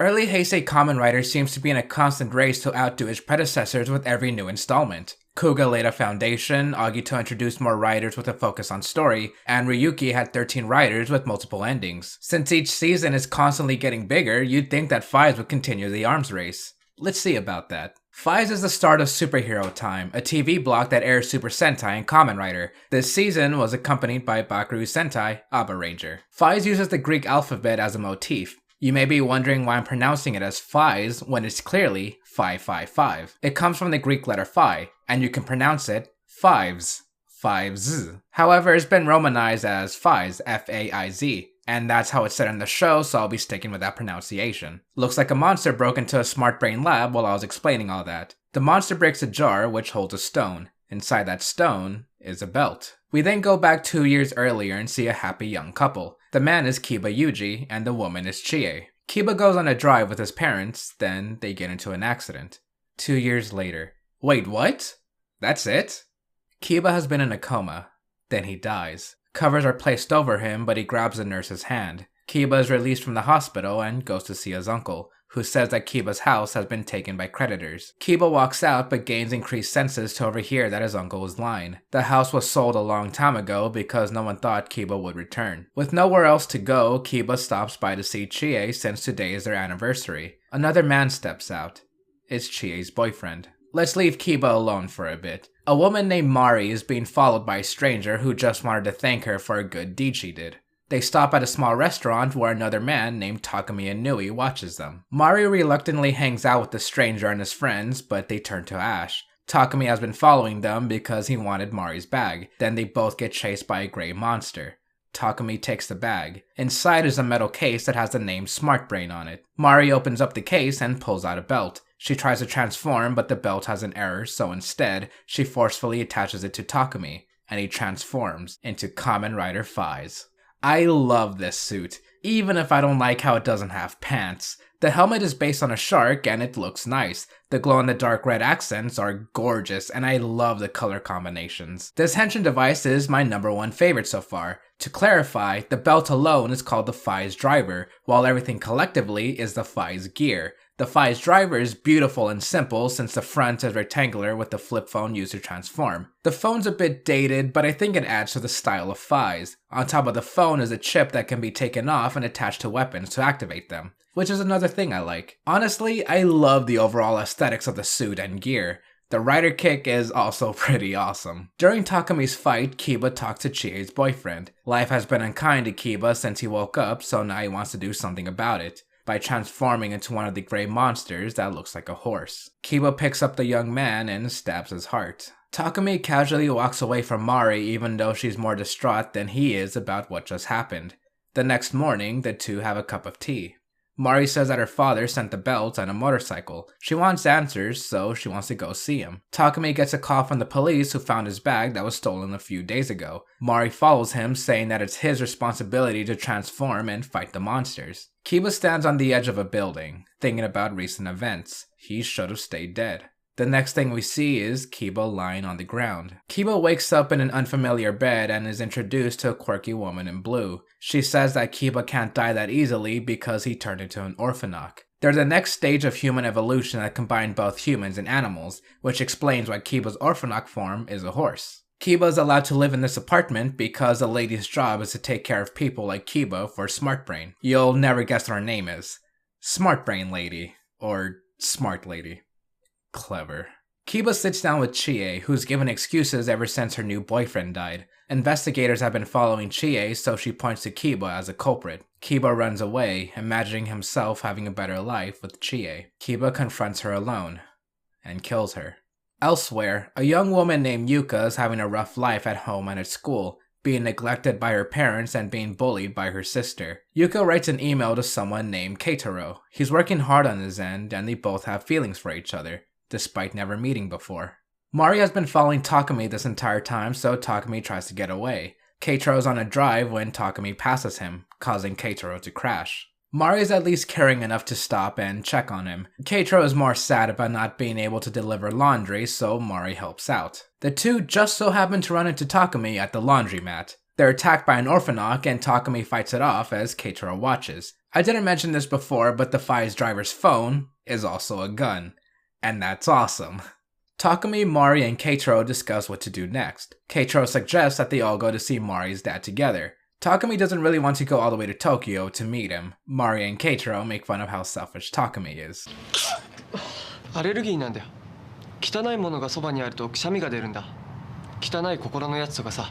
Early Heisei Kamen Rider seems to be in a constant race to outdo his predecessors with every new installment. Kuga laid a foundation, Agito introduced more riders with a focus on story, and Ryuki had 13 riders with multiple endings. Since each season is constantly getting bigger, you'd think that Faiz would continue the arms race. Let's see about that. Faiz is the start of Superhero Time, a TV block that airs Super Sentai and Kamen Rider. This season was accompanied by Bakuru Sentai, Aba Ranger. Faiz uses the Greek alphabet as a motif. You may be wondering why I'm pronouncing it as Faiz when it's clearly 555. It comes from the Greek letter phi, and you can pronounce it Fives. Fives. However, it's been romanized as Faiz, F-A-I-Z, and that's how it's said in the show, so I'll be sticking with that pronunciation. Looks like a monster broke into a smart brain lab while I was explaining all that. The monster breaks a jar which holds a stone. Inside that stone is a belt. We then go back 2 years earlier and see a happy young couple. The man is Kiba Yuji, and the woman is Chie. Kiba goes on a drive with his parents, then they get into an accident. 2 years later. Wait, what? That's it? Kiba has been in a coma. Then he dies. Covers are placed over him, but he grabs the nurse's hand. Kiba is released from the hospital and goes to see his uncle, who says that Kiba's house has been taken by creditors. Kiba walks out but gains increased senses to overhear that his uncle is lying. The house was sold a long time ago because no one thought Kiba would return. With nowhere else to go, Kiba stops by to see Chie since today is their anniversary. Another man steps out. It's Chie's boyfriend. Let's leave Kiba alone for a bit. A woman named Mari is being followed by a stranger who just wanted to thank her for a good deed she did. They stop at a small restaurant where another man named Takumi Inui watches them. Mari reluctantly hangs out with the stranger and his friends, but they turn to ash. Takumi has been following them because he wanted Mari's bag. Then they both get chased by a gray monster. Takumi takes the bag. Inside is a metal case that has the name Smart Brain on it. Mari opens up the case and pulls out a belt. She tries to transform, but the belt has an error, so instead, she forcefully attaches it to Takumi, and he transforms into Kamen Rider Faiz. I love this suit, even if I don't like how it doesn't have pants. The helmet is based on a shark and it looks nice. The glow-in-the-dark red accents are gorgeous and I love the color combinations. This henshin device is my #1 favorite so far. To clarify, the belt alone is called the Faiz driver, while everything collectively is the Faiz gear. The Faiz driver is beautiful and simple since the front is rectangular with the flip phone used to transform. The phone's a bit dated, but I think it adds to the style of Faiz. On top of the phone is a chip that can be taken off and attached to weapons to activate them, which is another thing I like. Honestly, I love the overall aesthetics of the suit and gear. The rider kick is also pretty awesome. During Takumi's fight, Kiba talks to Chie's boyfriend. Life has been unkind to Kiba since he woke up, so now he wants to do something about it by transforming into one of the gray monsters that looks like a horse. Kiba picks up the young man and stabs his heart. Takumi casually walks away from Mari even though she's more distraught than he is about what just happened. The next morning, the two have a cup of tea. Mari says that her father sent the belt and a motorcycle. She wants answers, so she wants to go see him. Takumi gets a call from the police who found his bag that was stolen a few days ago. Mari follows him, saying that it's his responsibility to transform and fight the monsters. Kiba stands on the edge of a building, thinking about recent events. He should have stayed dead. The next thing we see is Kiba lying on the ground. Kiba wakes up in an unfamiliar bed and is introduced to a quirky woman in blue. She says that Kiba can't die that easily because he turned into an Orphnoch. They're the next stage of human evolution that combine both humans and animals, which explains why Kiba's Orphnoch form is a horse. Kiba is allowed to live in this apartment because the lady's job is to take care of people like Kiba for Smart Brain. You'll never guess what her name is. Smart Brain Lady. Or Smart Lady. Clever. Kiba sits down with Chie, who's given excuses ever since her new boyfriend died. Investigators have been following Chie, so she points to Kiba as a culprit. Kiba runs away, imagining himself having a better life with Chie. Kiba confronts her alone, and kills her. Elsewhere, a young woman named Yuka is having a rough life at home and at school, being neglected by her parents and being bullied by her sister. Yuka writes an email to someone named Keitaro. He's working hard on his end, and they both have feelings for each other, despite never meeting before. Mari has been following Takumi this entire time, so Takumi tries to get away. Keitaro is on a drive when Takumi passes him, causing Keitaro to crash. Mari is at least caring enough to stop and check on him. Keitaro is more sad about not being able to deliver laundry, so Mari helps out. The two just so happen to run into Takumi at the laundromat. They're attacked by an Orphnoch and Takumi fights it off as Keitaro watches. I didn't mention this before, but the Faiz driver's phone is also a gun. And that's awesome. Takumi, Mari, and Keitaro discuss what to do next. Keitaro suggests that they all go to see Mari's dad together. Takumi doesn't really want to go all the way to Tokyo to meet him. Mari and Keitaro make fun of how selfish Takumi is. アレルギーなんだよ。汚いものがそばにあるとくしゃみが出るんだ。汚い心のやつとかさ。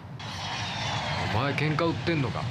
お前喧嘩売ってんのか?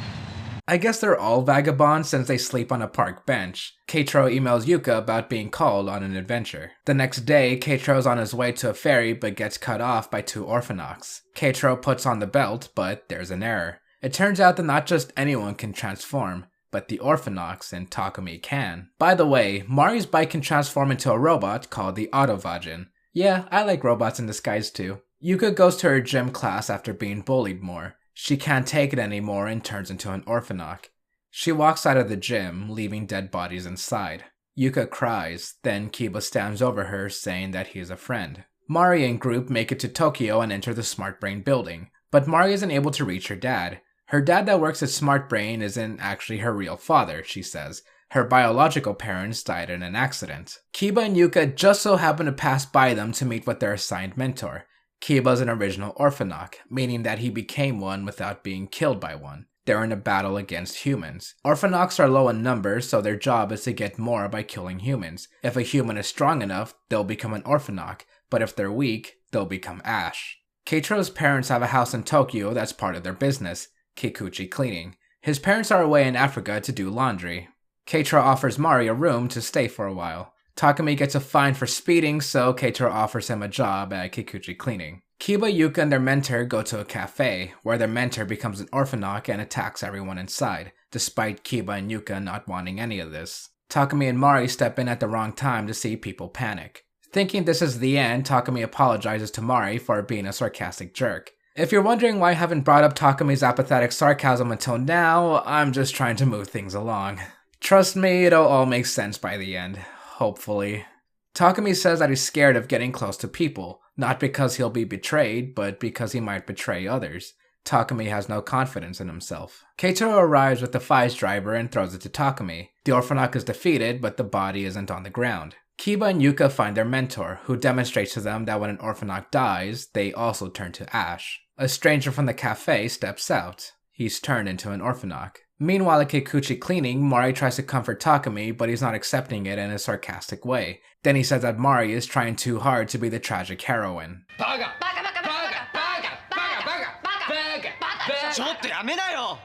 I guess they're all vagabonds since they sleep on a park bench. Keitaro emails Yuka about being called on an adventure. The next day, Keitaro's on his way to a ferry but gets cut off by 2 Orphnochs. Keitaro puts on the belt, but there's an error. It turns out that not just anyone can transform, but the Orphnochs and Takumi can. By the way, Mari's bike can transform into a robot called the Autovajin. Yeah, I like robots in disguise too. Yuka goes to her gym class after being bullied more. She can't take it anymore and turns into an Orphnoch. She walks out of the gym, leaving dead bodies inside. Yuka cries, then Kiba stands over her saying that he is a friend. Mari and group make it to Tokyo and enter the Smart Brain building, but Mari isn't able to reach her dad. Her dad that works at Smart Brain isn't actually her real father, she says. Her biological parents died in an accident. Kiba and Yuka just so happen to pass by them to meet with their assigned mentor. Kiba's an original Orphnoch, meaning that he became one without being killed by one. They're in a battle against humans. Orphnochs are low in numbers, so their job is to get more by killing humans. If a human is strong enough, they'll become an Orphnoch, but if they're weak, they'll become ash. Keitaro's parents have a house in Tokyo that's part of their business, Kikuchi Cleaning. His parents are away in Africa to do laundry. Keitaro offers Mari a room to stay for a while. Takumi gets a fine for speeding, so Keitaro offers him a job at Kikuchi Cleaning. Kiba, Yuka, and their mentor go to a cafe, where their mentor becomes an Orphnoch and attacks everyone inside, despite Kiba and Yuka not wanting any of this. Takumi and Mari step in at the wrong time to see people panic. Thinking this is the end, Takumi apologizes to Mari for being a sarcastic jerk. If you're wondering why I haven't brought up Takumi's apathetic sarcasm until now, I'm just trying to move things along. Trust me, it'll all make sense by the end. Hopefully. Takumi says that he's scared of getting close to people, not because he'll be betrayed, but because he might betray others. Takumi has no confidence in himself. Keitaro arrives with the Faiz driver and throws it to Takumi. The Orphnoch is defeated, but the body isn't on the ground. Kiba and Yuka find their mentor, who demonstrates to them that when an Orphnoch dies, they also turn to ash. A stranger from the cafe steps out. He's turned into an Orphnoch. Meanwhile at Kikuchi Cleaning, Mari tries to comfort Takumi, but he's not accepting it in a sarcastic way. Then he says that Mari is trying too hard to be the tragic heroine. Baga! Baga! Baga! Baga! Baga! Baga! Baga! Baga! ちょっとやめなよ。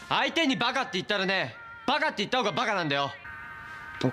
相手にバカって言ったらね、バカって言った方がバカなんだよ。バ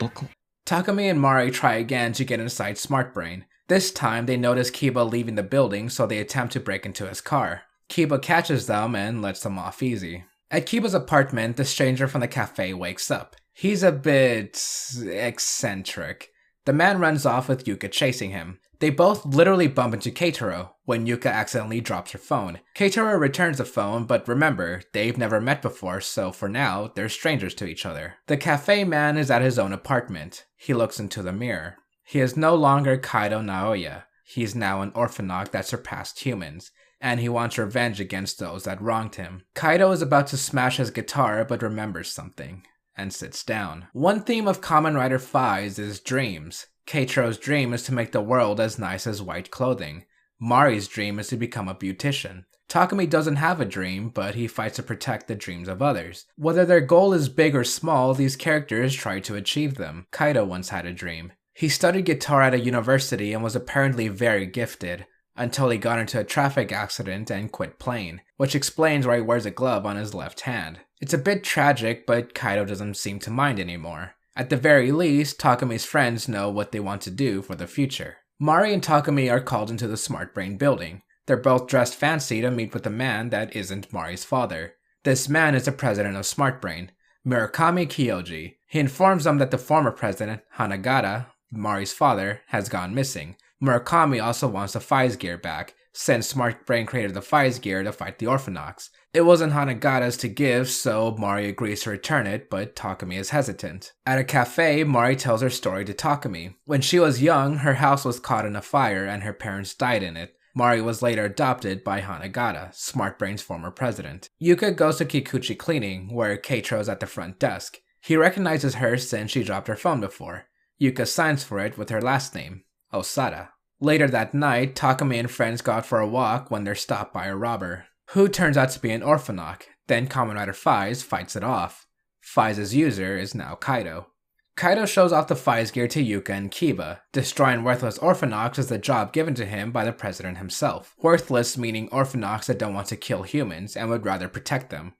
カ。 Takumi and Mari try again to get inside Smart Brain. This time, they notice Kiba leaving the building, so they attempt to break into his car. Kiba catches them and lets them off easy. At Kiba's apartment, the stranger from the cafe wakes up. He's a bit eccentric. The man runs off with Yuka chasing him. They both literally bump into Keitaro when Yuka accidentally drops her phone. Keitaro returns the phone, but remember, they've never met before, so for now, they're strangers to each other. The cafe man is at his own apartment. He looks into the mirror. He is no longer Kaido Naoya. He's now an Orphnoch that surpassed humans, and he wants revenge against those that wronged him. Kaido is about to smash his guitar but remembers something, and sits down. One theme of Kamen Rider Faiz is dreams. Keitaro's dream is to make the world as nice as white clothing. Mari's dream is to become a beautician. Takumi doesn't have a dream, but he fights to protect the dreams of others. Whether their goal is big or small, these characters try to achieve them. Kaido once had a dream. He studied guitar at a university and was apparently very gifted, until he got into a traffic accident and quit playing, which explains why he wears a glove on his left hand. It's a bit tragic, but Kaido doesn't seem to mind anymore. At the very least, Takumi's friends know what they want to do for the future. Mari and Takumi are called into the Smart Brain building. They're both dressed fancy to meet with a man that isn't Mari's father. This man is the president of Smart Brain, Murakami Kyoji. He informs them that the former president, Hanagata, Mari's father, has gone missing. Murakami also wants the Faiz gear back, since Smart Brain created the Faiz gear to fight the Orphnochs. It wasn't Hanagata's to give, so Mari agrees to return it, but Takumi is hesitant. At a cafe, Mari tells her story to Takumi. When she was young, her house was caught in a fire and her parents died in it. Mari was later adopted by Hanagata, Smartbrain's former president. Yuka goes to Kikuchi cleaning, where Keitaro is at the front desk. He recognizes her since she dropped her phone before. Yuka signs for it with her last name, Osada. Later that night, Takumi and friends go out for a walk when they're stopped by a robber, who turns out to be an Orphnoch. Then Kamen Rider Faiz fights it off. Faiz's user is now Kaido. Kaido shows off the Faiz gear to Yuka and Kiba. Destroying worthless Orphnochs is the job given to him by the president himself. Worthless meaning Orphnochs that don't want to kill humans and would rather protect them.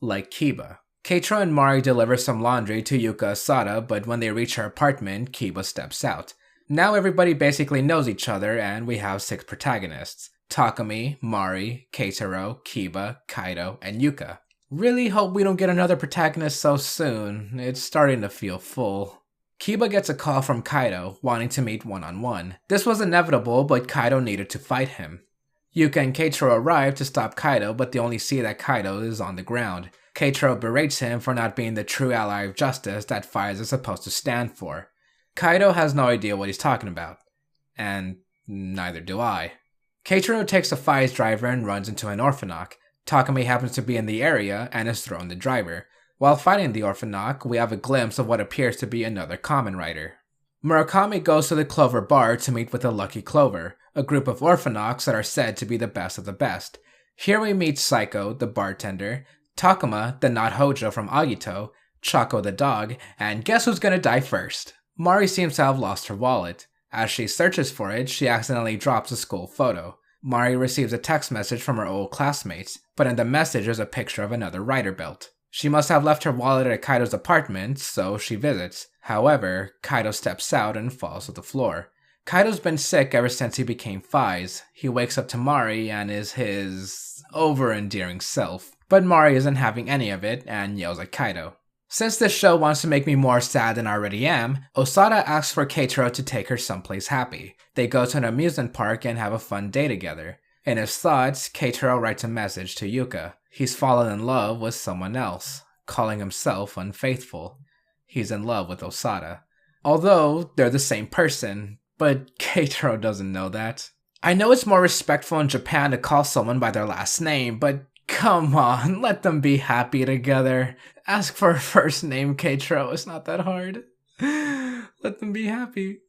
Like Kiba. Keitaro and Mari deliver some laundry to Yuka Osada, but when they reach her apartment, Kiba steps out. Now everybody basically knows each other, and we have 6 protagonists. Takumi, Mari, Keitaro, Kiba, Kaido, and Yuka. Really hope we don't get another protagonist so soon. It's starting to feel full. Kiba gets a call from Kaido, wanting to meet one-on-one. This was inevitable, but Kaido needed to fight him. Yuka and Keitaro arrive to stop Kaido, but they only see that Kaido is on the ground. Keitaro berates him for not being the true ally of justice that Faiz is supposed to stand for. Kaido has no idea what he's talking about. And neither do I. Keitaro takes a Faiz driver and runs into an Orphnoch. Takumi happens to be in the area and is thrown the driver. While fighting the Orphnoch, we have a glimpse of what appears to be another Kamen Rider. Murakami goes to the Clover Bar to meet with the Lucky Clover, a group of Orphnochs that are said to be the best of the best. Here we meet Psycho, the bartender, Takuma, the not Hojo from Agito, Chaco the dog, and guess who's gonna die first? Mari seems to have lost her wallet. As she searches for it, she accidentally drops a school photo. Mari receives a text message from her old classmates, but in the message is a picture of another rider belt. She must have left her wallet at Kaido's apartment, so she visits. However, Kaido steps out and falls to the floor. Kaido's been sick ever since he became Faiz. He wakes up to Mari and is his over-endearing self. But Mari isn't having any of it and yells at Kaido. Since this show wants to make me more sad than I already am, Osada asks for Keitaro to take her someplace happy. They go to an amusement park and have a fun day together. In his thoughts, Keitaro writes a message to Yuka. He's fallen in love with someone else, calling himself unfaithful. He's in love with Osada. Although, they're the same person, but Keitaro doesn't know that. I know it's more respectful in Japan to call someone by their last name, but come on, let them be happy together. Ask for a first name, Keitaro. It's not that hard. Let them be happy.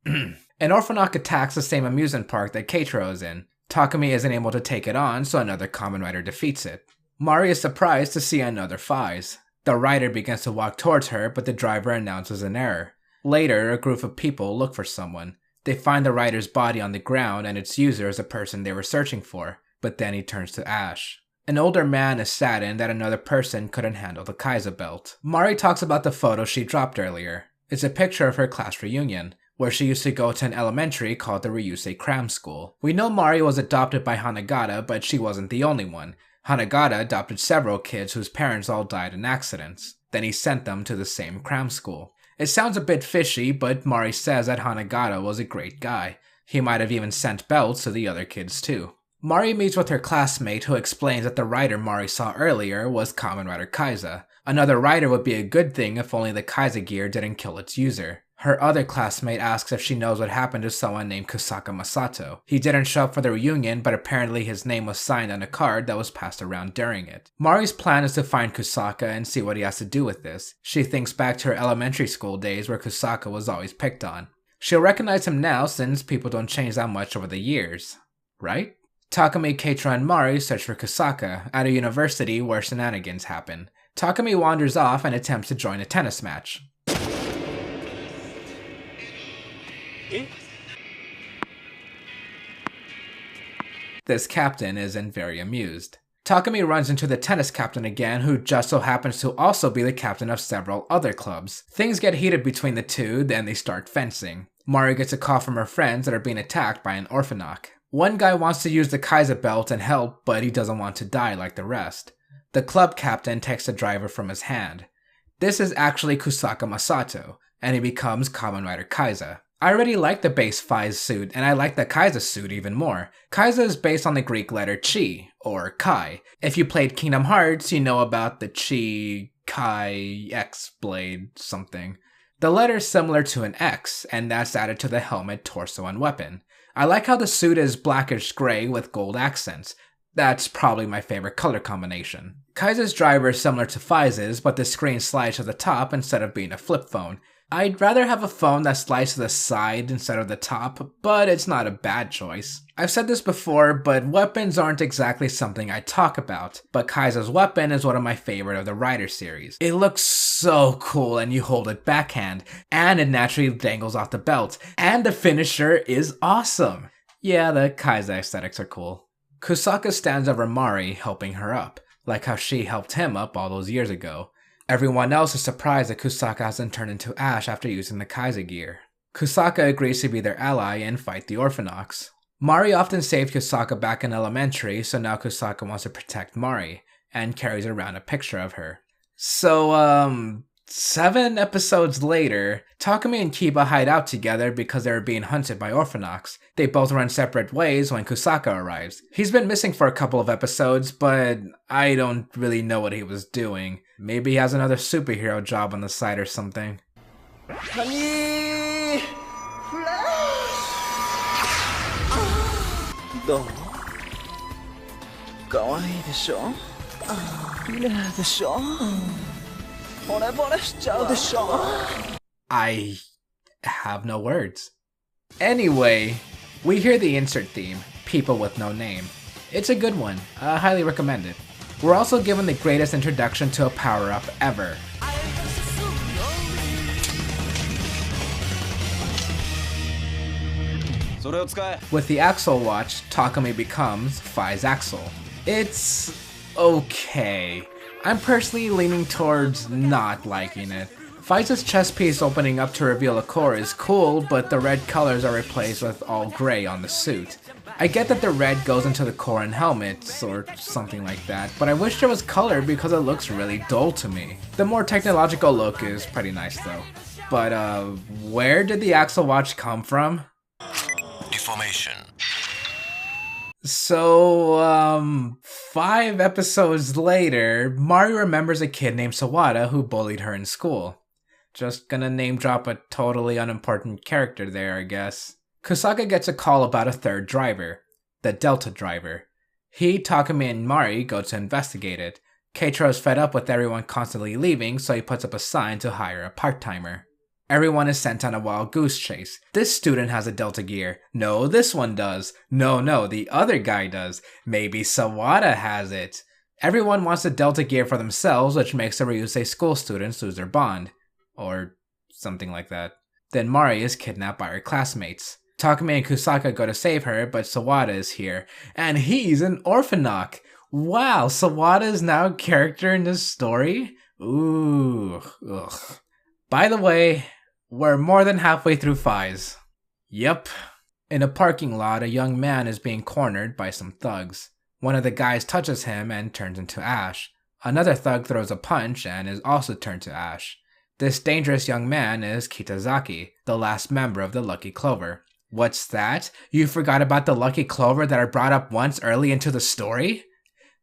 An Orphnoch attacks the same amusement park that Keitaro is in. Takumi isn't able to take it on, so another Kamen Rider defeats it. Mari is surprised to see another Faiz. The rider begins to walk towards her, but the driver announces an error. Later, a group of people look for someone. They find the rider's body on the ground, and its user is the person they were searching for, but then he turns to ash. An older man is saddened that another person couldn't handle the Kaiser belt. Mari talks about the photo she dropped earlier. It's a picture of her class reunion, where she used to go to an elementary called the Ryusei Cram School. We know Mari was adopted by Hanagata, but she wasn't the only one. Hanagata adopted several kids whose parents all died in accidents. Then he sent them to the same cram school. It sounds a bit fishy, but Mari says that Hanagata was a great guy. He might have even sent belts to the other kids too. Mari meets with her classmate who explains that the rider Mari saw earlier was Kamen Rider Kaiser. Another rider would be a good thing if only the Kaiser gear didn't kill its user. Her other classmate asks if she knows what happened to someone named Kusaka Masato. He didn't show up for the reunion, but apparently his name was signed on a card that was passed around during it. Mari's plan is to find Kusaka and see what he has to do with this. She thinks back to her elementary school days where Kusaka was always picked on. She'll recognize him now since people don't change that much over the years. Right? Takumi, Keitaro, and Mari search for Kusaka at a university where shenanigans happen. Takumi wanders off and attempts to join a tennis match. This captain isn't very amused. Takumi runs into the tennis captain again, who just so happens to also be the captain of several other clubs. Things get heated between the two, then they start fencing. Mari gets a call from her friends that are being attacked by an Orphnoch. One guy wants to use the Kaiser belt and help, but he doesn't want to die like the rest. The club captain takes the driver from his hand. This is actually Kusaka Masato, and he becomes Kamen Rider Kaiser. I already like the base Faiz suit, and I like the Kaiser suit even more. Kaiser is based on the Greek letter Chi, or Kai. If you played Kingdom Hearts, you know about the Chi, Kai, X-Blade, something. The letter's similar to an X, and that's added to the helmet, torso, and weapon. I like how the suit is blackish gray with gold accents. That's probably my favorite color combination. Kaiser's driver is similar to Faiz's, but the screen slides to the top instead of being a flip phone. I'd rather have a phone that slides to the side instead of the top, but it's not a bad choice. I've said this before, but weapons aren't exactly something I talk about, but Kaiser's weapon is one of my favorite of the Rider series. It looks so cool and you hold it backhand, and it naturally dangles off the belt, and the finisher is awesome. Yeah, the Kaiser aesthetics are cool. Kusaka stands over Mari, helping her up, like how she helped him up all those years ago. Everyone else is surprised that Kusaka hasn't turned into ash after using the Kaiser gear. Kusaka agrees to be their ally and fight the Orphnochs. Mari often saved Kusaka back in elementary, so now Kusaka wants to protect Mari, and carries around a picture of her. So, 7 episodes later, Takumi and Kiba hide out together because they were being hunted by Orphnochs. They both run separate ways when Kusaka arrives. He's been missing for a couple of episodes, but I don't really know what he was doing. Maybe he has another superhero job on the side or something. Honey! Flash! どう？かわいいでしょ？綺麗でしょ？惚れ惚れしちゃうでしょ？ I have no words. Anyway, we hear the insert theme, People with No Name. It's a good one. I highly recommend it. We're also given the greatest introduction to a power-up ever. With the Axle watch, Takumi becomes Faiz Axle. It's okay. I'm personally leaning towards not liking it. Faiz's chest piece opening up to reveal a core is cool, but the red colors are replaced with all gray on the suit. I get that the red goes into the core and helmets, or something like that, but I wish there was color because it looks really dull to me. The more technological look is pretty nice though. But where did the Axle watch come from? Deformation. So, 5 episodes later, Mari remembers a kid named Sawada who bullied her in school. Just gonna name drop a totally unimportant character there, I guess. Kusaka gets a call about a third driver, the Delta driver. He, Takumi, and Mari go to investigate it. Keiichiro is fed up with everyone constantly leaving, so he puts up a sign to hire a part-timer. Everyone is sent on a wild goose chase. This student has a Delta gear. No, this one does. No, the other guy does. Maybe Sawada has it. Everyone wants a Delta gear for themselves, which makes the Ryusei school students lose their bond. Or something like that. Then Mari is kidnapped by her classmates. Takumi and Kusaka go to save her, but Sawada is here. And he's an Orphnoch! Wow, Sawada is now a character in this story? Ooh, ugh. By the way, we're more than halfway through Faiz. Yep. In a parking lot, a young man is being cornered by some thugs. One of the guys touches him and turns into ash. Another thug throws a punch and is also turned to ash. This dangerous young man is Kitazaki, the last member of the Lucky Clover. What's that? You forgot about the Lucky Clover that I brought up once early into the story?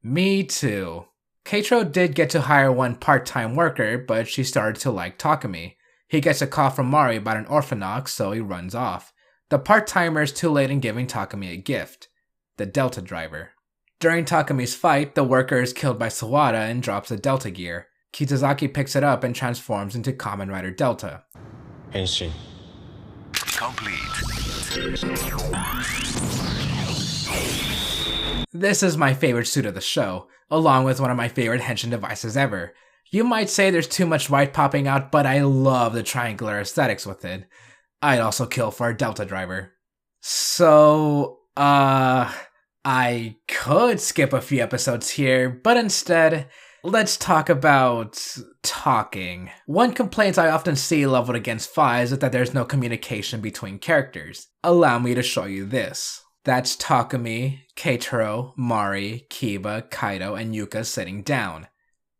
Me too. Keiichiro did get to hire one part-time worker, but she started to like Takumi. He gets a call from Mari about an Orphnoch, so he runs off. The part-timer is too late in giving Takumi a gift, the Delta driver. During Takumi's fight, the worker is killed by Sawada and drops the Delta gear. Kitazaki picks it up and transforms into Kamen Rider Delta. Henshin. Complete. This is my favorite suit of the show, along with one of my favorite henshin devices ever. You might say there's too much white popping out, but I love the triangular aesthetics with it. I'd also kill for a Delta driver. So, I could skip a few episodes here, but instead, let's talk about talking. One complaint I often see leveled against Faiz is that there's no communication between characters. Allow me to show you this. That's Takumi, Keiichiro, Mari, Kiba, Kaido, and Yuka sitting down.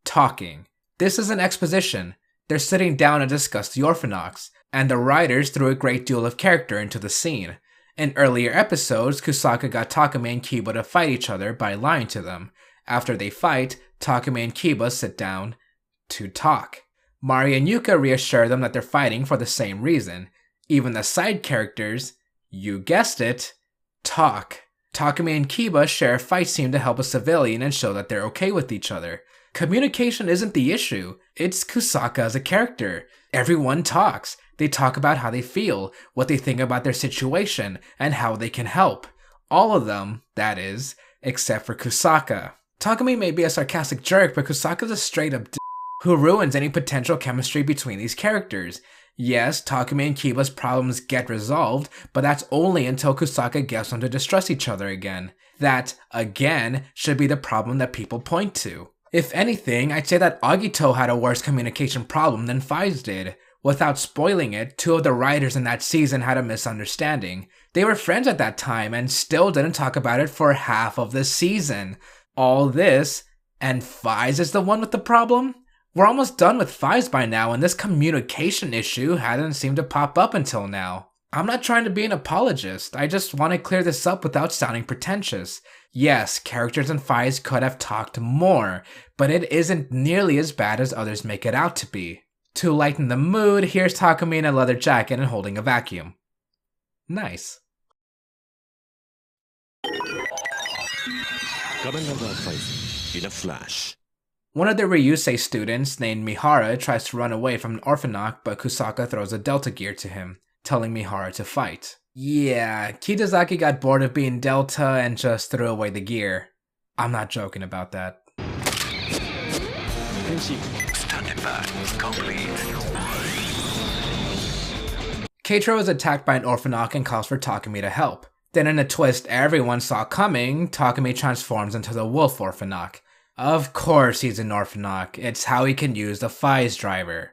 Talking. This is an exposition. They're sitting down to discuss the Orphnochs, and the writers threw a great deal of character into the scene. In earlier episodes, Kusaka got Takumi and Kiba to fight each other by lying to them. After they fight, Takumi and Kiba sit down to talk. Mari and Yuka reassure them that they're fighting for the same reason. Even the side characters, you guessed it, talk. Takumi and Kiba share a fight scene to help a civilian and show that they're okay with each other. Communication isn't the issue, it's Kusaka as a character. Everyone talks. They talk about how they feel, what they think about their situation, and how they can help. All of them, that is, except for Kusaka. Takumi may be a sarcastic jerk, but Kusaka's a straight-up who ruins any potential chemistry between these characters. Yes, Takumi and Kiba's problems get resolved, but that's only until Kusaka gets them to distrust each other again. That, again, should be the problem that people point to. If anything, I'd say that Agito had a worse communication problem than Faiz did. Without spoiling it, 2 of the writers in that season had a misunderstanding. They were friends at that time and still didn't talk about it for half of the season. All this, and Faiz is the one with the problem? We're almost done with Faiz by now, and this communication issue hadn't seemed to pop up until now. I'm not trying to be an apologist, I just want to clear this up without sounding pretentious. Yes, characters in Faiz could have talked more, but it isn't nearly as bad as others make it out to be. To lighten the mood, here's Takumi in a leather jacket and holding a vacuum. Nice. Kamen Rider Faiz in a flash. One of the Ryusei students, named Mihara, tries to run away from an Orphnoch, but Kusaka throws a Delta gear to him, telling Mihara to fight. Yeah, Kitazaki got bored of being Delta and just threw away the gear. I'm not joking about that. Standing by, complete. Keitaro is attacked by an Orphnoch and calls for Takumi to help. Then in a twist everyone saw coming, Takumi transforms into the Wolf Orphnoch. Of course he's an Orphnoch, it's how he can use the Faiz driver.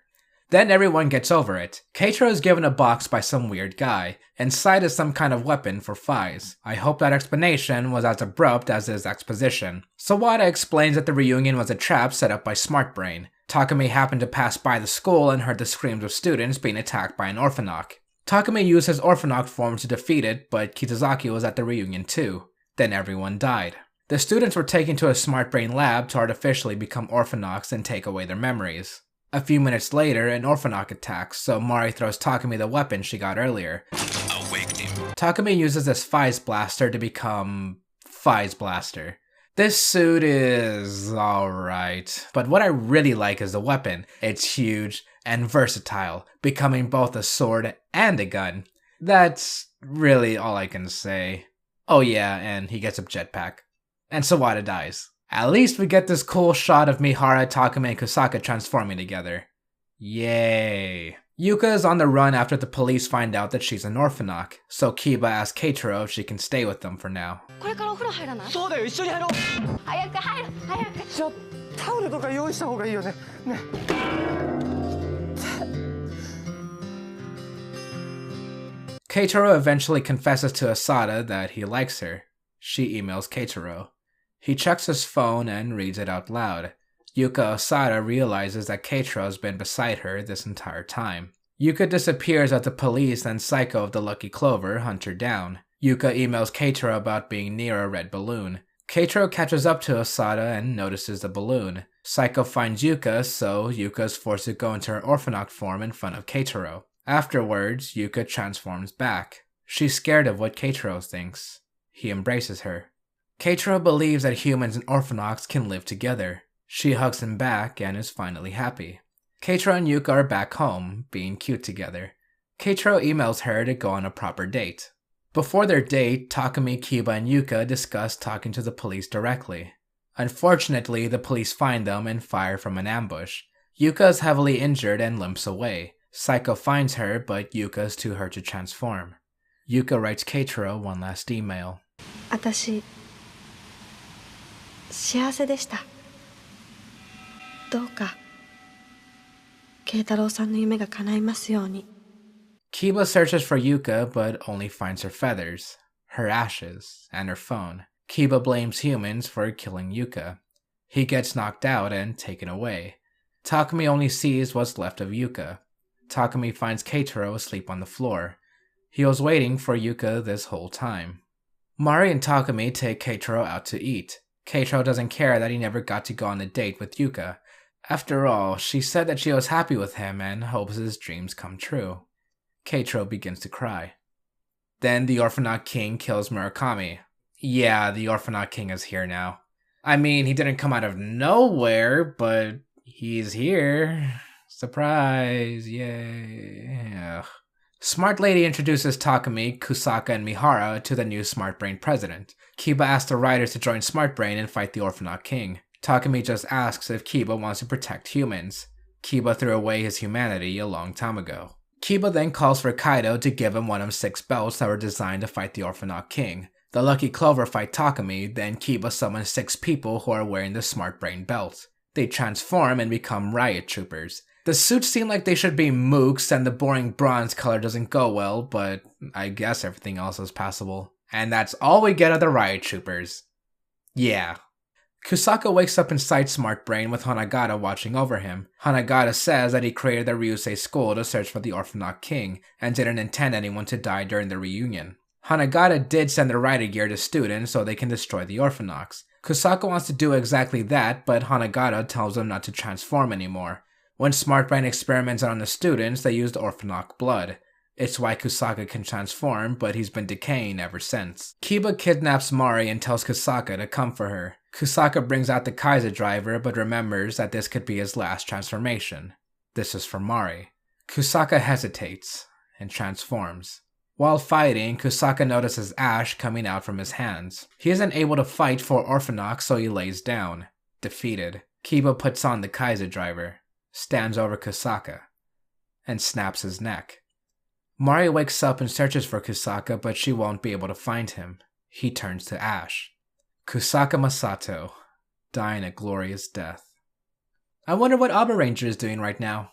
Then everyone gets over it. Keitaro is given a box by some weird guy. Inside is some kind of weapon for Faiz. I hope that explanation was as abrupt as his exposition. Sawada explains that the reunion was a trap set up by Smart Brain. Takumi happened to pass by the school and heard the screams of students being attacked by an Orphnoch. Takumi used his Orphnoch form to defeat it, but Kitazaki was at the reunion too. Then everyone died. The students were taken to a Smart Brain lab to artificially become Orphnochs and take away their memories. A few minutes later, an Orphnoch attacks, so Mari throws Takumi the weapon she got earlier. Awaked him. Takumi uses this Faiz Blaster to become Faiz Blaster. This suit is alright, but what I really like is the weapon. It's huge and versatile, becoming both a sword and a gun. That's really all I can say. Oh yeah, and he gets a jetpack. And Sawada dies. At least we get this cool shot of Mihara, Takumi, and Kusaka transforming together. Yay. Yuka is on the run after the police find out that she's an Orphnoch, so Kiba asks Keitaro if she can stay with them for now. これからお風呂入らない？そうだよ、一緒に入ろう。早く入る、早く。じゃあタオルとか用意した方がいいよね。ね。Keitaro eventually confesses to Asada that he likes her. She emails Keitaro. He checks his phone and reads it out loud. Yuka Asada realizes that Keitaro has been beside her this entire time. Yuka disappears as the police and Psycho of the Lucky Clover hunt her down. Yuka emails Keitaro about being near a red balloon. Keitaro catches up to Asada and notices the balloon. Psycho finds Yuka, so Yuka is forced to go into her Orphnoch form in front of Keitaro. Afterwards, Yuka transforms back. She's scared of what Keitaro thinks. He embraces her. Keitaro believes that humans and Orphnochs can live together. She hugs him back and is finally happy. Keitaro and Yuka are back home, being cute together. Keitaro emails her to go on a proper date. Before their date, Takumi, Kiba, and Yuka discuss talking to the police directly. Unfortunately, the police find them and fire from an ambush. Yuka is heavily injured and limps away. Psycho finds her, but Yuka is too hurt to transform. Yuka writes Keitaro one last email. 私幸せでした。どうか慶太郎さんの夢が叶いますように。 Kiba searches for Yuka, but only finds her feathers, her ashes, and her phone. Kiba blames humans for killing Yuka. He gets knocked out and taken away. Takumi only sees what's left of Yuka. Takumi finds Keitaro asleep on the floor. He was waiting for Yuka this whole time. Mari and Takumi take Keitaro out to eat. Keitaro doesn't care that he never got to go on a date with Yuka. After all, she said that she was happy with him and hopes his dreams come true. Keitro begins to cry. Then the Orphnoch King kills Murakami. Yeah, the Orphnoch King is here now. I mean, he didn't come out of nowhere, but he's here. Surprise, yay. Ugh. Smart Lady introduces Takumi, Kusaka, and Mihara to the new Smart Brain president. Kiba asks the riders to join Smart Brain and fight the Orphnoch King. Takumi just asks if Kiba wants to protect humans. Kiba threw away his humanity a long time ago. Kiba then calls for Kaido to give him one of 6 belts that were designed to fight the Orphnoch King. The Lucky Clover fight Takumi, then Kiba summons 6 people who are wearing the Smart Brain belt. They transform and become riot troopers. The suits seem like they should be mooks and the boring bronze color doesn't go well, but I guess everything else is passable. And that's all we get of the riot troopers. Yeah. Kusaka wakes up inside Smart Brain with Hanagata watching over him. Hanagata says that he created the Ryusei school to search for the Orphnoch King and didn't intend anyone to die during the reunion. Hanagata did send the rider gear to students so they can destroy the Orphnochs. Kusaka wants to do exactly that, but Hanagata tells him not to transform anymore. When Smart Brain experiments on the students, they used Orphnoch blood. It's why Kusaka can transform, but he's been decaying ever since. Kiba kidnaps Mari and tells Kusaka to come for her. Kusaka brings out the Kaiser driver, but remembers that this could be his last transformation. This is for Mari. Kusaka hesitates and transforms. While fighting, Kusaka notices ash coming out from his hands. He isn't able to fight for Orphnoch, so he lays down. Defeated, Kiba puts on the Kaiser driver, stands over Kusaka, and snaps his neck. Mari wakes up and searches for Kusaka, but she won't be able to find him. He turns to ash. Kusaka Masato, dying a glorious death. I wonder what Abba Ranger is doing right now.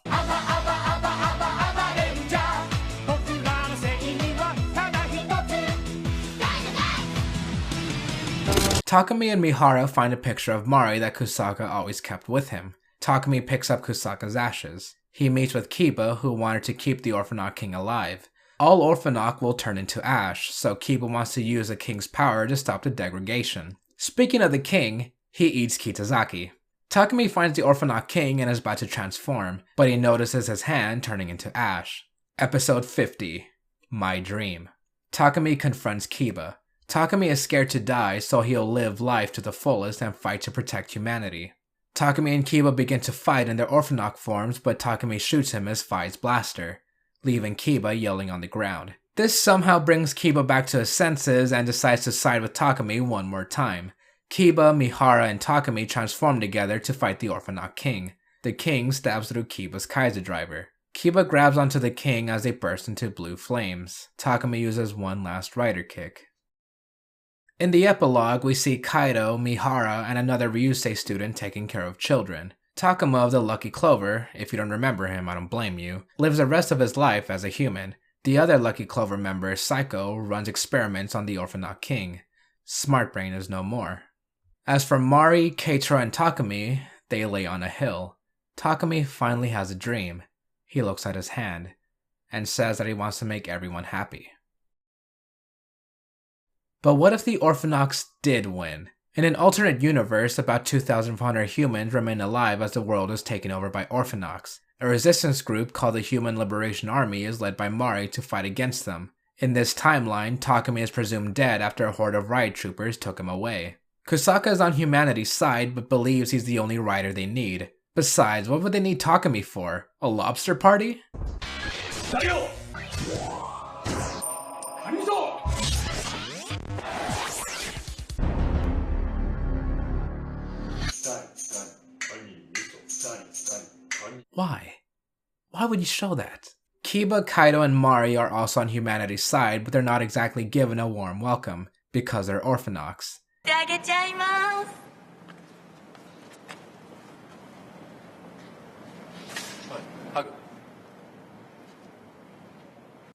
Takumi and Mihara find a picture of Mari that Kusaka always kept with him. Takumi picks up Kusaka's ashes. He meets with Kiba, who wanted to keep the Orphnoch King alive. All Orphnoch will turn into ash, so Kiba wants to use the king's power to stop the degradation. Speaking of the king, he eats Kitazaki. Takumi finds the Orphnoch King and is about to transform, but he notices his hand turning into ash. Episode 50, My Dream. Takumi confronts Kiba. Takumi is scared to die, so he'll live life to the fullest and fight to protect humanity. Takumi and Kiba begin to fight in their Orphnoch forms, but Takumi shoots him as Fai's blaster, leaving Kiba yelling on the ground. This somehow brings Kiba back to his senses and decides to side with Takumi one more time. Kiba, Mihara, and Takumi transform together to fight the Orphnoch King. The king stabs through Kiba's Kaiser driver. Kiba grabs onto the king as they burst into blue flames. Takumi uses one last rider kick. In the epilogue, we see Kaido, Mihara, and another Ryusei student taking care of children. Takuma of the Lucky Clover, if you don't remember him, I don't blame you, lives the rest of his life as a human. The other Lucky Clover member, Psycho, runs experiments on the Orphnoch King. Smart Brain is no more. As for Mari, Keitro, and Takumi, they lay on a hill. Takumi finally has a dream. He looks at his hand, and says that he wants to make everyone happy. But what if the Orphnochs did win? In an alternate universe, about 2,400 humans remain alive as the world is taken over by Orphnochs. A resistance group called the Human Liberation Army is led by Mari to fight against them. In this timeline, Takumi is presumed dead after a horde of riot troopers took him away. Kusaka is on humanity's side but believes he's the only rider they need. Besides, what would they need Takumi for? A lobster party? Why? Why would you show that? Kiba, Kaido, and Mari are also on humanity's side, but they're not exactly given a warm welcome, because they're Orphnochs.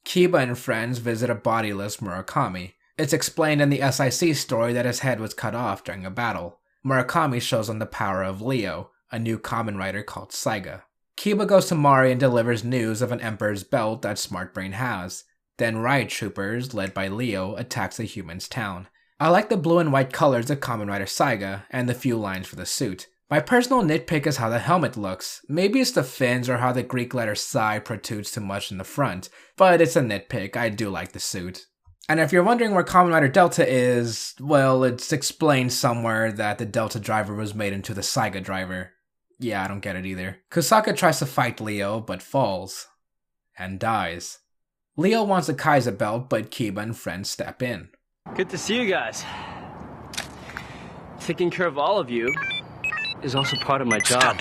Kiba and friends visit a bodiless Murakami. It's explained in the SIC story that his head was cut off during a battle. Murakami shows them the power of Leo, a new Kamen Rider called Saiga. Kiba goes to Mari and delivers news of an Emperor's belt that Smart Brain has. Then riot troopers, led by Leo, attacks the humans' town. I like the blue and white colors of Kamen Rider Saiga, and the few lines for the suit. My personal nitpick is how the helmet looks. Maybe it's the fins or how the Greek letter psi protrudes too much in the front, but it's a nitpick. I do like the suit. And if you're wondering where Kamen Rider Delta is, well, it's explained somewhere that the Delta driver was made into the Saiga driver. Yeah, I don't get it either. Kusaka tries to fight Leo, but falls. And dies. Leo wants the Kaiser belt, but Kiba and friends step in. Good to see you guys. Taking care of all of you is also part of my job.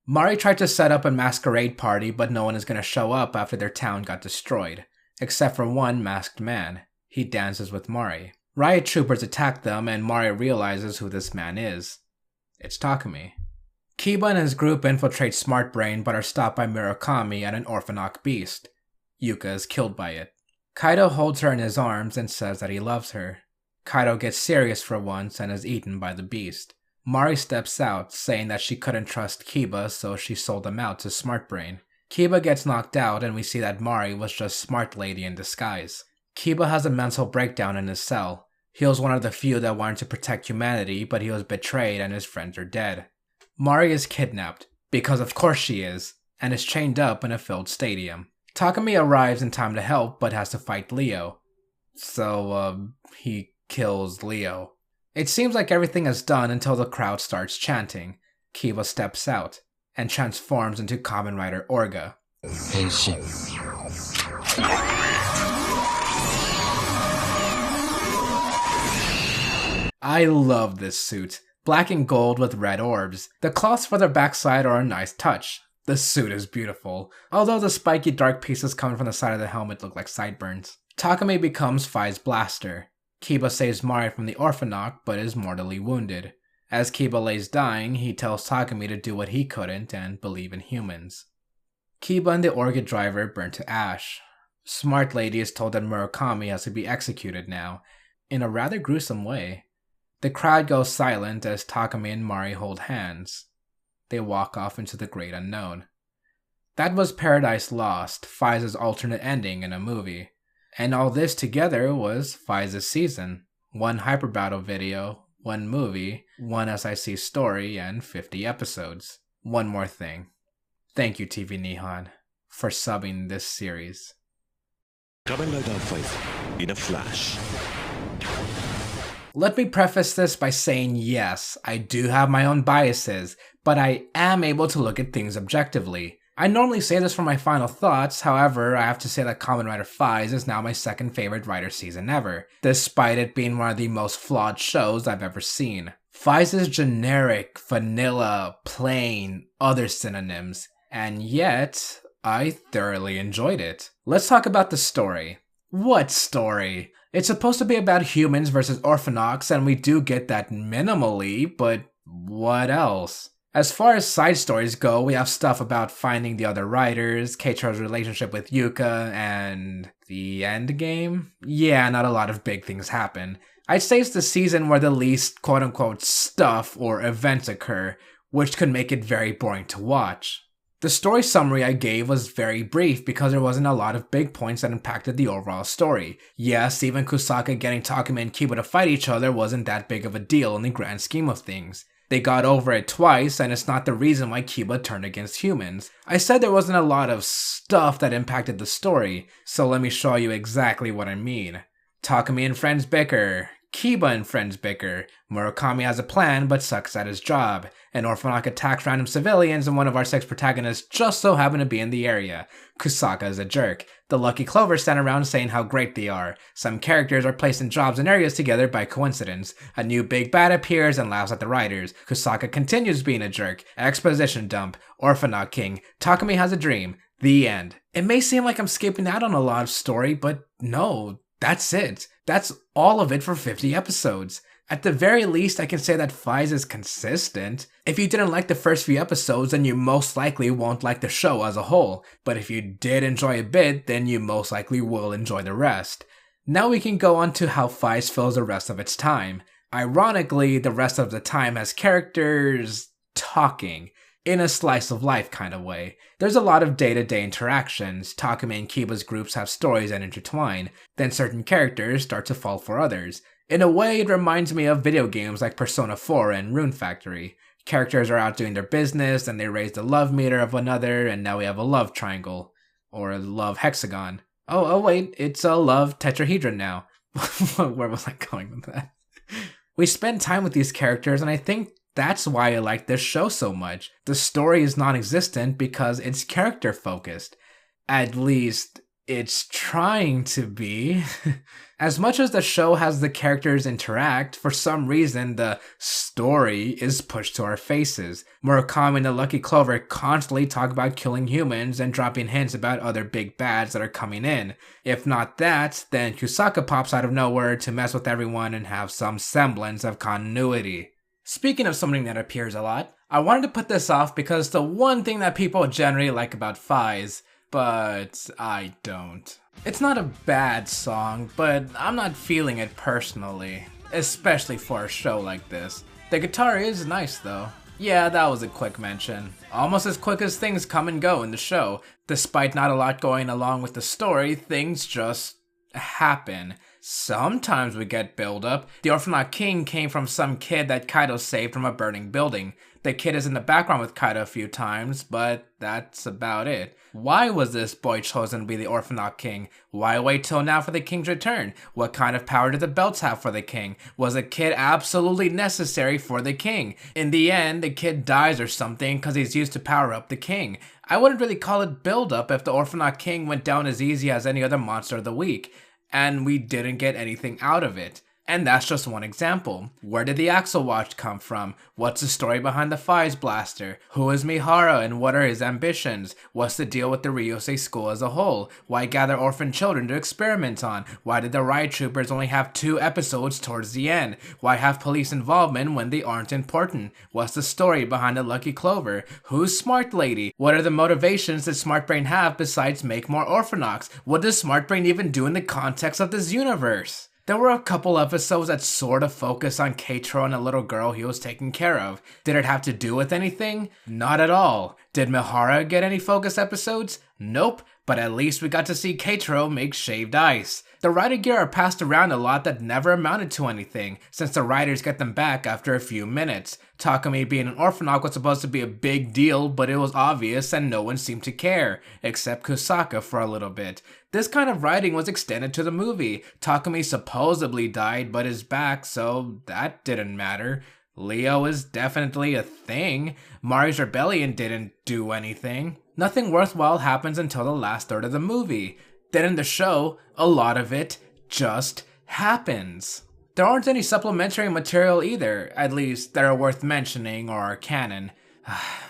Mari tried to set up a masquerade party, but no one is going to show up after their town got destroyed. Except for one masked man. He dances with Mari. Riot troopers attack them, and Mari realizes who this man is. It's Takumi. Kiba and his group infiltrate Smart Brain, but are stopped by Murakami and an Orphnoch beast. Yuka is killed by it. Kaido holds her in his arms and says that he loves her. Kaido gets serious for once and is eaten by the beast. Mari steps out, saying that she couldn't trust Kiba, so she sold him out to Smart Brain. Kiba gets knocked out, and we see that Mari was just Smart Lady in disguise. Kiba has a mental breakdown in his cell. He was one of the few that wanted to protect humanity, but he was betrayed and his friends are dead. Mari is kidnapped, because of course she is, and is chained up in a filled stadium. Takumi arrives in time to help, but has to fight Leo. So, he kills Leo. It seems like everything is done until the crowd starts chanting. Kiba steps out, and transforms into Kamen Rider Orga. I love this suit. Black and gold with red orbs. The cloths for the backside are a nice touch. The suit is beautiful, although the spiky dark pieces coming from the side of the helmet look like sideburns. Takumi becomes Fai's blaster. Kiba saves Mari from the Orphnoch, but is mortally wounded. As Kiba lays dying, he tells Takumi to do what he couldn't and believe in humans. Kiba and the Orga driver burn to ash. Smart Lady is told that Murakami has to be executed now, in a rather gruesome way. The crowd goes silent as Takumi and Mari hold hands. They walk off into the great unknown. That was Paradise Lost, Fai's alternate ending in a movie. And all this together was Fai's season. 1 Hyper Battle video, 1 movie, 1 SIC story, and 50 episodes. One more thing. Thank you, TV Nihon, for subbing this series. Kamen Rider Faiz in a flash. Let me preface this by saying yes, I do have my own biases, but I am able to look at things objectively. I normally say this for my final thoughts, however, I have to say that Kamen Rider Faiz is now my second favorite Rider season ever, despite it being one of the most flawed shows I've ever seen. Faiz is generic, vanilla, plain, other synonyms, and yet, I thoroughly enjoyed it. Let's talk about the story. What story? It's supposed to be about humans versus Orphnochs, and we do get that minimally, but what else? As far as side stories go, we have stuff about finding the other riders, Keiichiro's relationship with Yuka, and the end game? Yeah, not a lot of big things happen. I'd say it's the season where the least quote-unquote stuff or events occur, which could make it very boring to watch. The story summary I gave was very brief because there wasn't a lot of big points that impacted the overall story. Yes, even Kusaka getting Takumi and Kiba to fight each other wasn't that big of a deal in the grand scheme of things. They got over it twice, and it's not the reason why Kiba turned against humans. I said there wasn't a lot of stuff that impacted the story, so let me show you exactly what I mean. Takumi and friends bicker. Kiba and friends bicker. Murakami has a plan but sucks at his job. An Orphnoch attacks random civilians and one of our 6 protagonists just so happen to be in the area. Kusaka is a jerk. The lucky clover stand around saying how great they are. Some characters are placed in jobs and areas together by coincidence. A new big bad appears and laughs at the writers. Kusaka continues being a jerk. Exposition dump. Orphnoch king. Takumi has a dream. The end. It may seem like I'm skipping out on a lot of story, but no, that's it. That's all of it for 50 episodes. At the very least, I can say that Faiz is consistent. If you didn't like the first few episodes, then you most likely won't like the show as a whole. But if you did enjoy a bit, then you most likely will enjoy the rest. Now we can go on to how Faiz fills the rest of its time. Ironically, the rest of the time has characters talking. In a slice of life kind of way. There's a lot of day-to-day interactions. Takumi and Kiba's groups have stories that intertwine. Then certain characters start to fall for others. In a way, it reminds me of video games like Persona 4 and Rune Factory. Characters are out doing their business, and they raise the love meter of another, and now we have a love triangle. Or a love hexagon. Oh wait, it's a love tetrahedron now. Where was I going with that? We spend time with these characters, and I think that's why I like this show so much. The story is non-existent because it's character-focused. At least, it's trying to be. As much as the show has the characters interact, for some reason the story is pushed to our faces. Murakami and the Lucky Clover constantly talk about killing humans and dropping hints about other big bads that are coming in. If not that, then Kusaka pops out of nowhere to mess with everyone and have some semblance of continuity. Speaking of something that appears a lot, I wanted to put this off because it's the one thing that people generally like about Faiz, but I don't. It's not a bad song, but I'm not feeling it personally, especially for a show like this. The guitar is nice though. Yeah, that was a quick mention. Almost as quick as things come and go in the show. Despite not a lot going along with the story, things just happen. Sometimes we get build-up. The Orphnoch King came from some kid that Kaido saved from a burning building. The kid is in the background with Kaido a few times, but that's about it. Why was this boy chosen to be the Orphnoch King? Why wait till now for the king's return? What kind of power did the belts have for the king? Was the kid absolutely necessary for the king? In the end, the kid dies or something because he's used to power up the king. I wouldn't really call it build-up if the Orphnoch King went down as easy as any other monster of the week, and we didn't get anything out of it. And that's just one example. Where did the Axle Watch come from? What's the story behind the Faiz Blaster? Who is Mihara and what are his ambitions? What's the deal with the Ryusei school as a whole? Why gather orphan children to experiment on? Why did the Riot Troopers only have 2 episodes towards the end? Why have police involvement when they aren't important? What's the story behind the Lucky Clover? Who's Smart Lady? What are the motivations that Smart Brain have besides make more Orphnochs? What does Smart Brain even do in the context of this universe? There were a couple episodes that sort of focused on Keitaro and a little girl he was taking care of. Did it have to do with anything? Not at all. Did Mihara get any focus episodes? Nope, but at least we got to see Keitaro make shaved ice. The rider gear are passed around a lot that never amounted to anything, since the riders get them back after a few minutes. Takumi being an Orphnoch was supposed to be a big deal, but it was obvious and no one seemed to care, except Kusaka for a little bit. This kind of writing was extended to the movie. Takumi supposedly died but is back, so that didn't matter. Leo is definitely a thing. Mari's rebellion didn't do anything. Nothing worthwhile happens until the last third of the movie. Then in the show, a lot of it just happens. There aren't any supplementary material either, at least that are worth mentioning or are canon.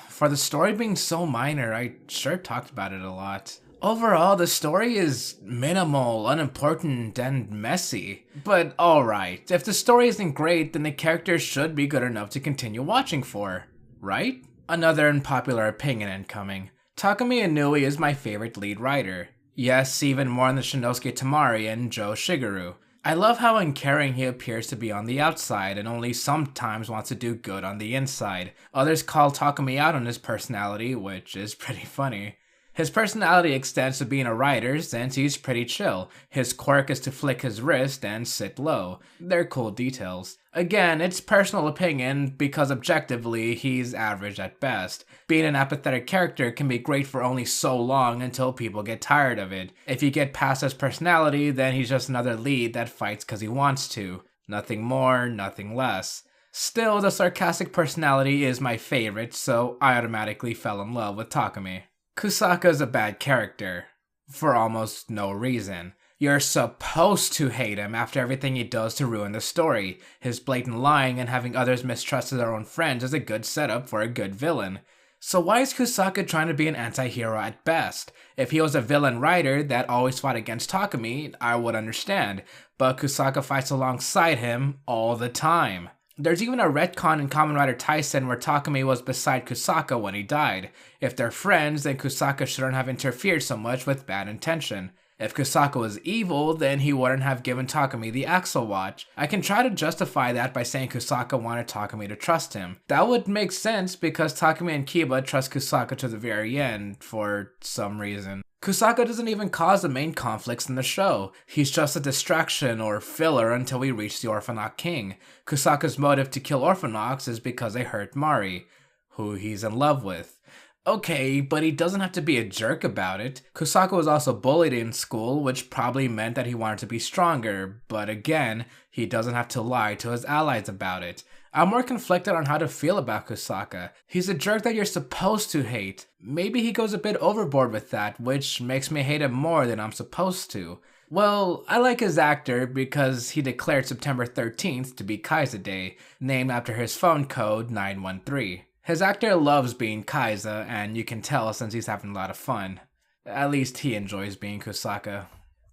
For the story being so minor, I sure talked about it a lot. Overall, the story is minimal, unimportant, and messy. But alright, if the story isn't great, then the characters should be good enough to continue watching for, right? Another unpopular opinion incoming. Takumi Inui is my favorite lead writer. Yes, even more than Shinosuke Tamari and Joe Shigeru. I love how uncaring he appears to be on the outside and only sometimes wants to do good on the inside. Others call Takumi out on his personality, which is pretty funny. His personality extends to being a writer since he's pretty chill. His quirk is to flick his wrist and sit low. They're cool details. Again, it's personal opinion because objectively, he's average at best. Being an apathetic character can be great for only so long until people get tired of it. If you get past his personality, then he's just another lead that fights because he wants to. Nothing more, nothing less. Still, the sarcastic personality is my favorite, so I automatically fell in love with Takumi. Kusaka's a bad character, for almost no reason. You're supposed to hate him after everything he does to ruin the story. His blatant lying and having others mistrust their own friends is a good setup for a good villain. So why is Kusaka trying to be an anti-hero at best? If he was a villain writer that always fought against Takumi, I would understand, but Kusaka fights alongside him all the time. There's even a retcon in Kamen Rider Tyson where Takumi was beside Kusaka when he died. If they're friends, then Kusaka shouldn't have interfered so much with bad intention. If Kusaka was evil, then he wouldn't have given Takumi the Axle Watch. I can try to justify that by saying Kusaka wanted Takumi to trust him. That would make sense because Takumi and Kiba trust Kusaka to the very end for some reason. Kusaka doesn't even cause the main conflicts in the show. He's just a distraction or filler until we reach the Orphnoch King. Kusaka's motive to kill Orphnochs is because they hurt Mari, who he's in love with. Okay, but he doesn't have to be a jerk about it. Kusaka was also bullied in school, which probably meant that he wanted to be stronger, but again, he doesn't have to lie to his allies about it. I'm more conflicted on how to feel about Kusaka. He's a jerk that you're supposed to hate. Maybe he goes a bit overboard with that, which makes me hate him more than I'm supposed to. Well, I like his actor because he declared September 13th to be Kaiser Day, named after his phone code 913. His actor loves being Kaiser, and you can tell since he's having a lot of fun. At least he enjoys being Kusaka.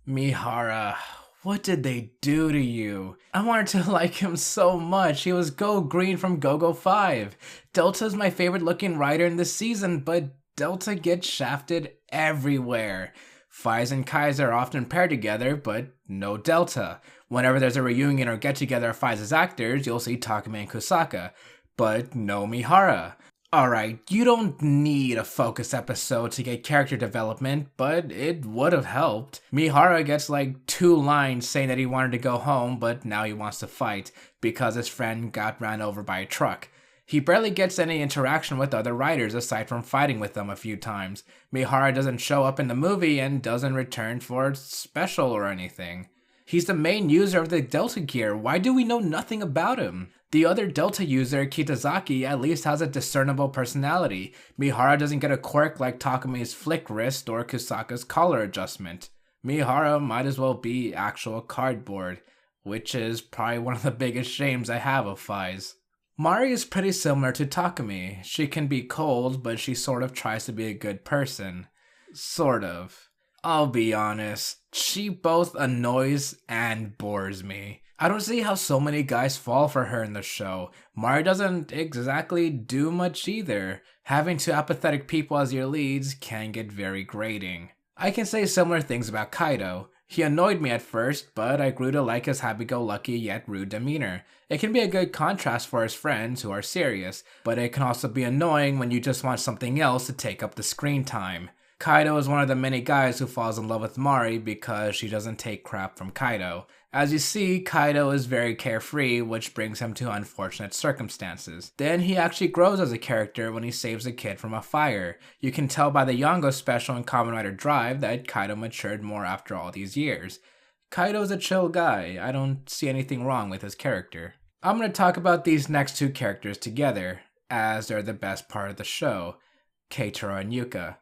Mihara, what did they do to you? I wanted to like him so much. He was Go Green from Go-Go 5. Delta's my favorite looking rider in this season, but Delta gets shafted everywhere. Faiz and Kaiser are often paired together, but no Delta. Whenever there's a reunion or get-together of Faiz's actors, you'll see Takumi and Kusaka, but no Mihara. Alright, you don't need a focus episode to get character development, but it would have helped. Mihara gets like 2 lines saying that he wanted to go home, but now he wants to fight because his friend got ran over by a truck. He barely gets any interaction with other riders aside from fighting with them a few times. Mihara doesn't show up in the movie and doesn't return for special or anything. He's the main user of the Delta gear. Why do we know nothing about him? The other Delta user, Kitazaki, at least has a discernible personality. Mihara doesn't get a quirk like Takumi's flick wrist or Kusaka's collar adjustment. Mihara might as well be actual cardboard, which is probably one of the biggest shames I have of Faiz. Mari is pretty similar to Takumi. She can be cold, but she sort of tries to be a good person. Sort of. I'll be honest, she both annoys and bores me. I don't see how so many guys fall for her in the show. Mari doesn't exactly do much either. Having 2 apathetic people as your leads can get very grating. I can say similar things about Kaido. He annoyed me at first, but I grew to like his happy-go-lucky yet rude demeanor. It can be a good contrast for his friends who are serious, but it can also be annoying when you just want something else to take up the screen time. Kaido is one of the many guys who falls in love with Mari because she doesn't take crap from Kaido. As you see, Kaido is very carefree, which brings him to unfortunate circumstances. Then he actually grows as a character when he saves a kid from a fire. You can tell by the Yongo special in Kamen Rider Drive that Kaido matured more after all these years. Kaido's a chill guy. I don't see anything wrong with his character. I'm going to talk about these next 2 characters together, as they're the best part of the show, Keitaro and Yuka.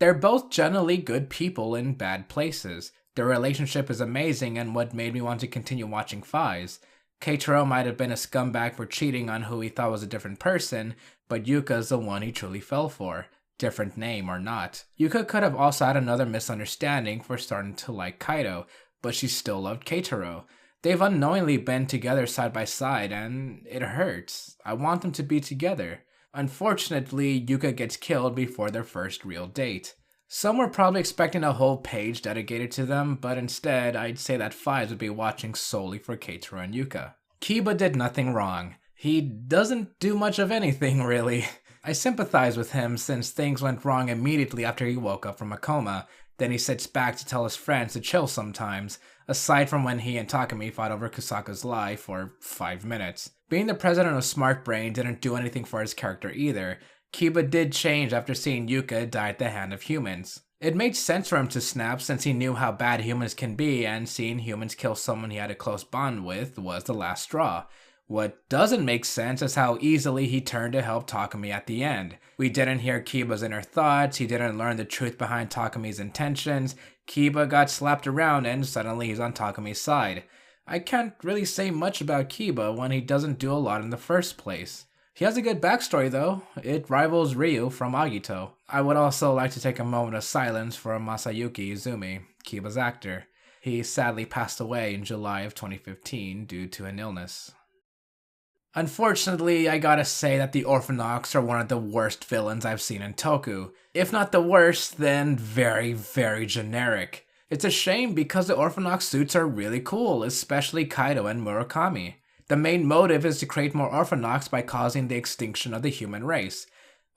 They're both generally good people in bad places. Their relationship is amazing and what made me want to continue watching Faiz. Keitaro might have been a scumbag for cheating on who he thought was a different person, but Yuka's the one he truly fell for, different name or not. Yuka could have also had another misunderstanding for starting to like Kaido, but she still loved Keitaro. They've unknowingly been together side by side and it hurts. I want them to be together. Unfortunately, Yuka gets killed before their first real date. Some were probably expecting a whole page dedicated to them, but instead, I'd say that Faiz would be watching solely for Keitaro and Yuka. Kiba did nothing wrong. He doesn't do much of anything, really. I sympathize with him since things went wrong immediately after he woke up from a coma. Then he sits back to tell his friends to chill sometimes, aside from when he and Takumi fought over Kusaka's life for 5 minutes. Being the president of Smart Brain didn't do anything for his character either. Kiba did change after seeing Yuka die at the hand of humans. It made sense for him to snap since he knew how bad humans can be, and seeing humans kill someone he had a close bond with was the last straw. What doesn't make sense is how easily he turned to help Takumi at the end. We didn't hear Kiba's inner thoughts, he didn't learn the truth behind Takumi's intentions, Kiba got slapped around and suddenly he's on Takumi's side. I can't really say much about Kiba when he doesn't do a lot in the first place. He has a good backstory though, it rivals Ryu from Agito. I would also like to take a moment of silence for Masayuki Izumi, Kiba's actor. He sadly passed away in July of 2015 due to an illness. Unfortunately, I gotta say that the Orphnochs are one of the worst villains I've seen in Toku. If not the worst, then very, very generic. It's a shame because the Orphnoch suits are really cool, especially Kaido and Murakami. The main motive is to create more Orphnochs by causing the extinction of the human race.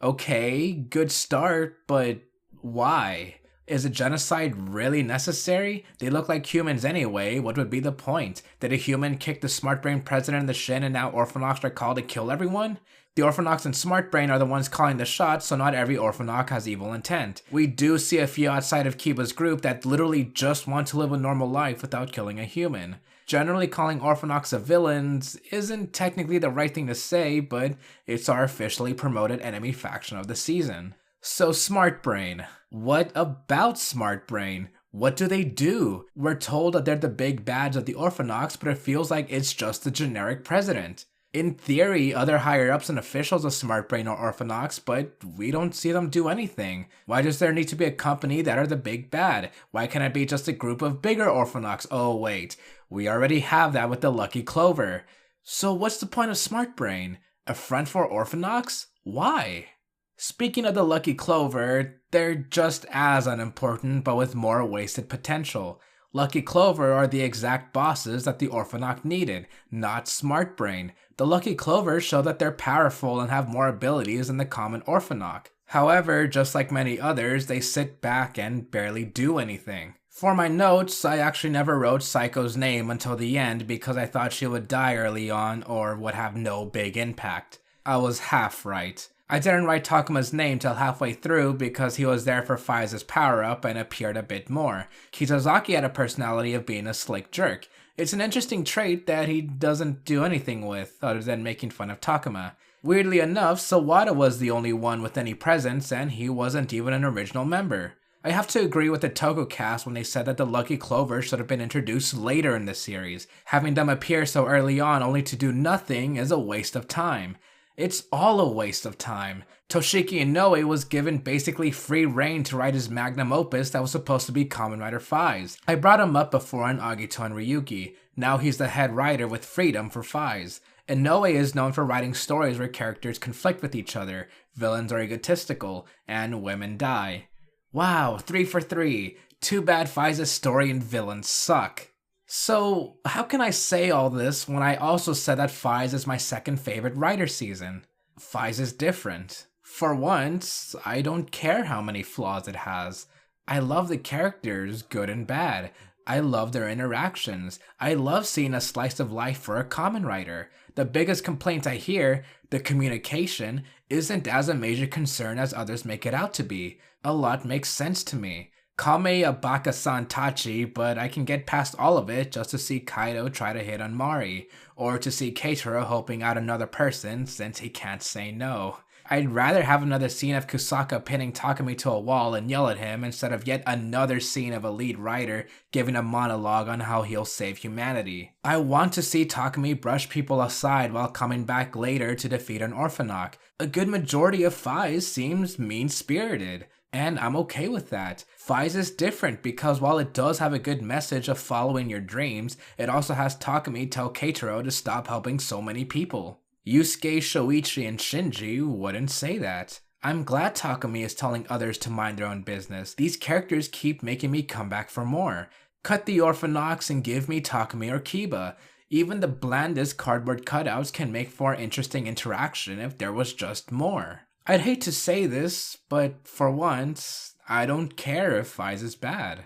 Okay, good start, but why? Is a genocide really necessary? They look like humans anyway, what would be the point? Did a human kick the smart brain president in the shin and now Orphnochs are called to kill everyone? The Orphnochs and Smart Brain are the ones calling the shots, so not every Orphnoch has evil intent. We do see a few outside of Kiba's group that literally just want to live a normal life without killing a human. Generally calling Orphnochs villains isn't technically the right thing to say, but it's our officially promoted enemy faction of the season. So Smart Brain. What about Smart Brain? What do they do? We're told that they're the big bads of the Orphnochs, but it feels like it's just the generic president. In theory, other higher-ups and officials of Smart Brain are Orphnochs, but we don't see them do anything. Why does there need to be a company that are the big bad? Why can't it be just a group of bigger Orphnochs? Oh wait, we already have that with the Lucky Clover. So what's the point of Smart Brain? A front for Orphnochs? Why? Speaking of the Lucky Clover, they're just as unimportant but with more wasted potential. Lucky Clover are the exact bosses that the Orphnoch needed, not Smart Brain. The Lucky Clover show that they're powerful and have more abilities than the common Orphnoch. However, just like many others, they sit back and barely do anything. For my notes, I actually never wrote Psycho's name until the end because I thought she would die early on or would have no big impact. I was half right. I didn't write Takuma's name till halfway through because he was there for Faiz's power-up and appeared a bit more. Kitazaki had a personality of being a slick jerk. It's an interesting trait that he doesn't do anything with, other than making fun of Takuma. Weirdly enough, Sawada was the only one with any presence, and he wasn't even an original member. I have to agree with the Tokucast when they said that the Lucky Clover should have been introduced later in the series. Having them appear so early on only to do nothing is a waste of time. It's all a waste of time. Toshiki Inoue was given basically free reign to write his magnum opus that was supposed to be Kamen Rider Faiz. I brought him up before on Agito and Ryuki. Now he's the head writer with freedom for Faiz. Inoue is known for writing stories where characters conflict with each other, villains are egotistical, and women die. Wow, 3 for 3. Too bad Faiz's story and villains suck. So, how can I say all this when I also said that Faiz is my second favorite writer season? Faiz is different. For once, I don't care how many flaws it has. I love the characters, good and bad. I love their interactions. I love seeing a slice of life for a Kamen Rider. The biggest complaint I hear, the communication, isn't as a major concern as others make it out to be. A lot makes sense to me. Call me a Baka-san Tachi, but I can get past all of it just to see Kaido try to hit on Mari, or to see Keitaro helping out another person since he can't say no. I'd rather have another scene of Kusaka pinning Takumi to a wall and yell at him instead of yet another scene of a lead writer giving a monologue on how he'll save humanity. I want to see Takumi brush people aside while coming back later to defeat an Orphnoch. A good majority of Faiz seems mean-spirited. And I'm okay with that. Faiz is different because while it does have a good message of following your dreams, it also has Takumi tell Keitaro to stop helping so many people. Yusuke, Shoichi, and Shinji wouldn't say that. I'm glad Takumi is telling others to mind their own business. These characters keep making me come back for more. Cut the Orphnochs and give me Takumi or Kiba. Even the blandest cardboard cutouts can make for interesting interaction if there was just more. I'd hate to say this, but for once, I don't care if Faiz is bad.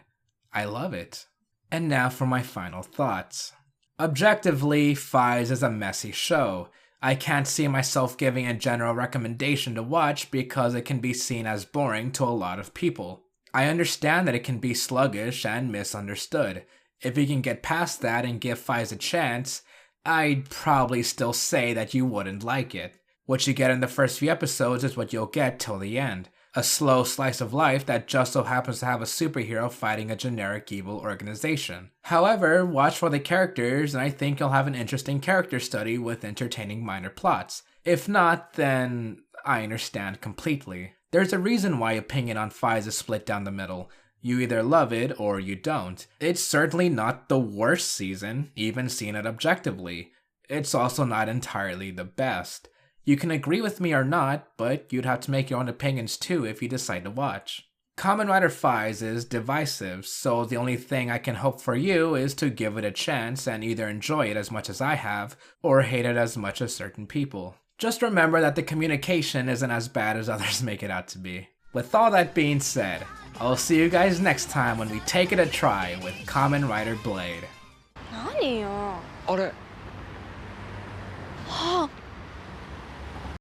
I love it. And now for my final thoughts. Objectively, Faiz is a messy show. I can't see myself giving a general recommendation to watch because it can be seen as boring to a lot of people. I understand that it can be sluggish and misunderstood. If you can get past that and give Faiz a chance, I'd probably still say that you wouldn't like it. What you get in the first few episodes is what you'll get till the end. A slow slice of life that just so happens to have a superhero fighting a generic evil organization. However, watch for the characters and I think you'll have an interesting character study with entertaining minor plots. If not, then I understand completely. There's a reason why opinion on Faiz is split down the middle. You either love it or you don't. It's certainly not the worst season, even seen it objectively. It's also not entirely the best. You can agree with me or not, but you'd have to make your own opinions too if you decide to watch. Kamen Rider Faiz is divisive, so the only thing I can hope for you is to give it a chance and either enjoy it as much as I have, or hate it as much as certain people. Just remember that the communication isn't as bad as others make it out to be. With all that being said, I'll see you guys next time when we take it a try with Kamen Rider Blade. 何よ。あれ